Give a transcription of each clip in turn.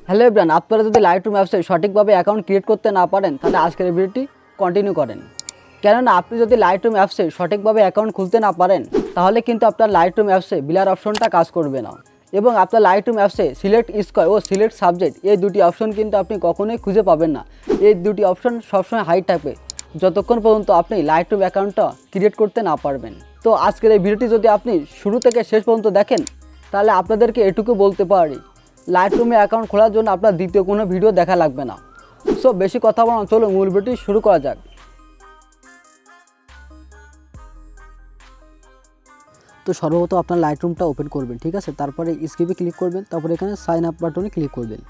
Hello everyone, আপনারা যদি Lightroom অ্যাপসে সঠিকভাবে অ্যাকাউন্ট ক্রিয়েট করতে না পারেন তাহলে আজকের এই ভিডিওটি কন্টিনিউ করেন। কেননা আপনি যদি লাইটরুম অ্যাপসে সঠিকভাবে অ্যাকাউন্ট খুলতে না পারেন তাহলে কিন্তু আপনার লাইটরুম অ্যাপসে বিলার অপশনটা কাজ করবে না, এবং আপনার লাইটরুম অ্যাপসে সিলেক্ট স্কোয়ার ও সিলেক্ট সাবজেক্ট এই দুটি অপশন কিন্তু আপনি কখনোই খুঁজে পাবেন না। এই দুটি অপশন সবসময় হাই থাকবে যতক্ষণ পর্যন্ত আপনি লাইটরুম অ্যাকাউন্টটা ক্রিয়েট করতে না পারবেন। তো আজকের এই ভিডিওটি যদি আপনি শুরু থেকে শেষ পর্যন্ত দেখেন তাহলে আপনাদেরকে এটুকু বলতে পারি, লাইটরুমে অ্যাকাউন্ট খোলার জন্য আপনার দ্বিতীয় কোনো ভিডিও দেখা লাগবে না। সো বেশি কথা বলা চলো মূল ভিডিওটি শুরু করা যাক। তো সর্বপ্রথম আপনার লাইটরুমটা ওপেন করবেন, ঠিক আছে। তারপরে স্ক্রিপে ক্লিক করবেন, তারপরে এখানে সাইন আপ বাটনে ক্লিক করবেন।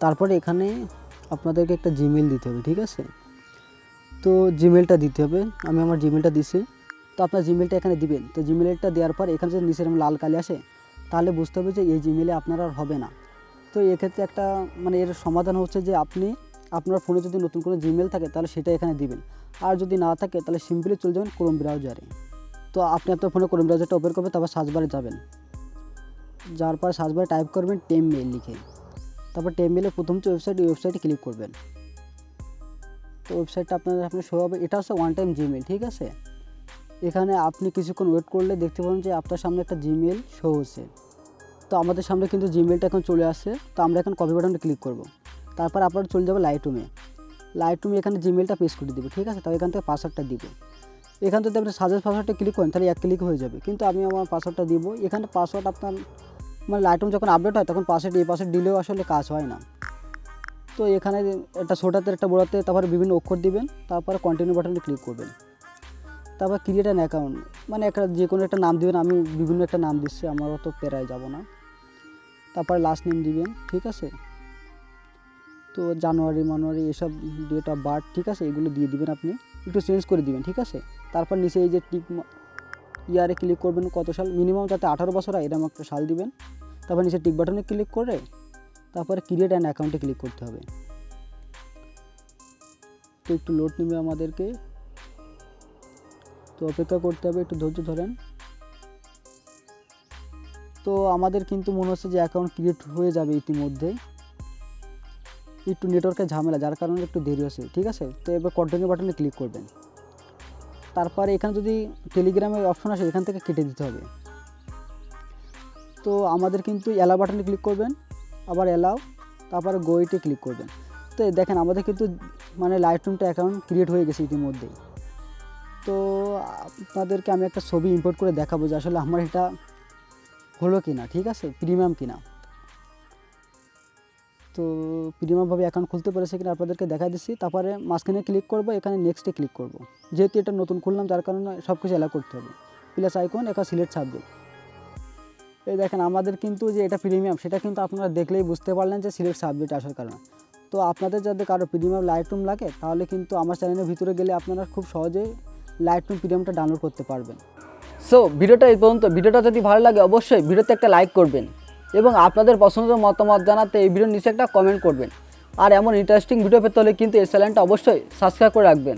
তারপরে এখানে আপনাদেরকে একটা জিমেল দিতে হবে, ঠিক আছে। তো জিমেলটা দিতে হবে, আমি আমার জিমেলটা দিছি। তো আপনার জিমেলটা এখানে দিবেন। তো জিমেলটা দেওয়ার পর এখানে যদি নিচের লাল কালি আসে তাহলে বুঝতে হবে যে এই জিমেলে আপনার আর হবে না। তো এক্ষেত্রে একটা এর সমাধান হচ্ছে যে আপনি আপনার ফোনে যদি নতুন কোনো জিমেল থাকে তাহলে সেটা এখানে দিবেন, আর যদি না থাকে তাহলে সিম্পলি চলে যাবেন ক্রোম ব্রাউজারে। তো আপনি আপনার ফোনে ক্রোম ব্রাউজারটা ওপেন করবেন, তারপর সার্চবারে যাবেন, যাওয়ার পর সার্চবারে টাইপ করবেন টেমমেল লিখে, তারপর টেমমেলের প্রথম যে ওয়েবসাইট এই ওয়েবসাইটে ক্লিক করবেন। তো ওয়েবসাইটটা আপনার শো হবে, এটা হচ্ছে ওয়ান টাইম জিমেল, ঠিক আছে। এখানে আপনি কিছুক্ষণ ওয়েট করলে দেখতে পাবেন যে আপনার সামনে একটা জিমেল শো হচ্ছে। তো আমাদের সামনে কিন্তু জিমেলটা এখন চলে আসছে। তো আমরা এখন কপি বাটনে ক্লিক করব, তারপর আপনারা চলে যাবে লাইটরুমে এখানে জিমেলটা পেস্ট করে দেবে, ঠিক আছে। তাও এখান থেকে পাসওয়ার্ডটা দিব। এখান থেকে আপনি সাজেস্ট পাসওয়ার্ডটা ক্লিক করেন তাহলে এক ক্লিক হয়ে যাবে, কিন্তু আমি আমার পাসওয়ার্ডটা দিব। এখানে পাসওয়ার্ড আপনার লাইটরুম যখন আপডেট হয় তখন এই পাসওয়ার্ড দিলেও আসলে কাজ হয় না। তো এখানে একটা ছোটাতে একটা বড়াতে তারপরে বিভিন্ন অক্ষর দিবেন, তারপরে কন্টিনিউ বাটনে ক্লিক করবেন। তারপর ক্রিয়েট অ্যান অ্যাকাউন্ট একটা যে কোনো একটা নাম দিবেন, আমি বিভিন্ন একটা নাম দিচ্ছি, আমারও তো পেরায় যাব না। তারপরে লাস্ট নেম দিবেন, ঠিক আছে। তো জানুয়ারি এসব ডেট অফ বার্থ, ঠিক আছে, এগুলো দিয়ে দিবেন। আপনি একটু চেঞ্জ করে দিবেন, ঠিক আছে। তারপর নিচে এই যে টিক ইয়ারে ক্লিক করবেন, কত সাল, মিনিমাম যাতে 18 বছর হয় এরকম একটা সাল দিবেন। তারপর নিচে টিক বাটনে ক্লিক করে তারপরে ক্রিয়েট অ্যান অ্যাকাউন্টে ক্লিক করতে হবে। তো একটু লোড নেবে আমাদেরকে, তো অপেক্ষা করতে হবে, একটু ধৈর্য ধরেন। তো আমাদের কিন্তু মনে হচ্ছে যে অ্যাকাউন্ট ক্রিয়েট হয়ে যাবে ইতিমধ্যেই, একটু নেটওয়ার্কের ঝামেলা যার কারণে একটু দেরি হচ্ছে, ঠিক আছে। তো এবার কন্টিনিউ বাটনে ক্লিক করবেন। তারপরে এখানে যদি টেলিগ্রামের অপশন আসে এখান থেকে কেটে দিতে হবে। তো আমাদের কিন্তু অ্যালাউ বাটনে ক্লিক করবেন, আবার অ্যালাউ, তারপরে গোইটে ক্লিক করবেন। তো দেখেন আমাদের কিন্তু লাইটরুমটা অ্যাকাউন্ট ক্রিয়েট হয়ে গেছে ইতিমধ্যেই। তো আপনাদেরকে আমি একটা ছবি ইম্পোর্ট করে দেখাবো যে আসলে আমার এটা হলো কিনা, ঠিক আছে, প্রিমিয়াম কিনা। তো প্রিমিয়ামভাবে অ্যাকাউন্ট খুলতে পেরেছে কিনা আপনাদেরকে দেখা দিচ্ছি। তারপরে মাঝখানে ক্লিক করবো, এখানে নেক্সটে ক্লিক করব। যেহেতু এটা নতুন খুললাম যার কারণে সব কিছু অ্যালাউ করতে হবে। প্লাস আইকন এখানে সিলেক্ট সাবজেক্ট, এই দেখেন আমাদের কিন্তু যে এটা প্রিমিয়াম সেটা কিন্তু আপনারা দেখলেই বুঝতে পারলেন যে সিলেক্ট সাবজেক্ট আসার কারণে। তো আপনাদের যাতে কারো প্রিমিয়াম লাইটরুম লাগে তাহলে কিন্তু আমার চ্যানেলের ভিতরে গেলে আপনারা খুব সহজেই লাইটরুম প্রিমিয়ামটা ডাউনলোড করতে পারবেন। সো ভিডিওটা এই পর্যন্ত। ভিডিওটা যদি ভালো লাগে অবশ্যই ভিডিওতে একটা লাইক করবেন এবং আপনাদের পছন্দের মতামত জানাতে এই ভিডিওর নিচে একটা কমেন্ট করবেন। আর এমন ইন্টারেস্টিং ভিডিও পেতে হলে কিন্তু এই চ্যানেলটা অবশ্যই সাবস্ক্রাইব করে রাখবেন।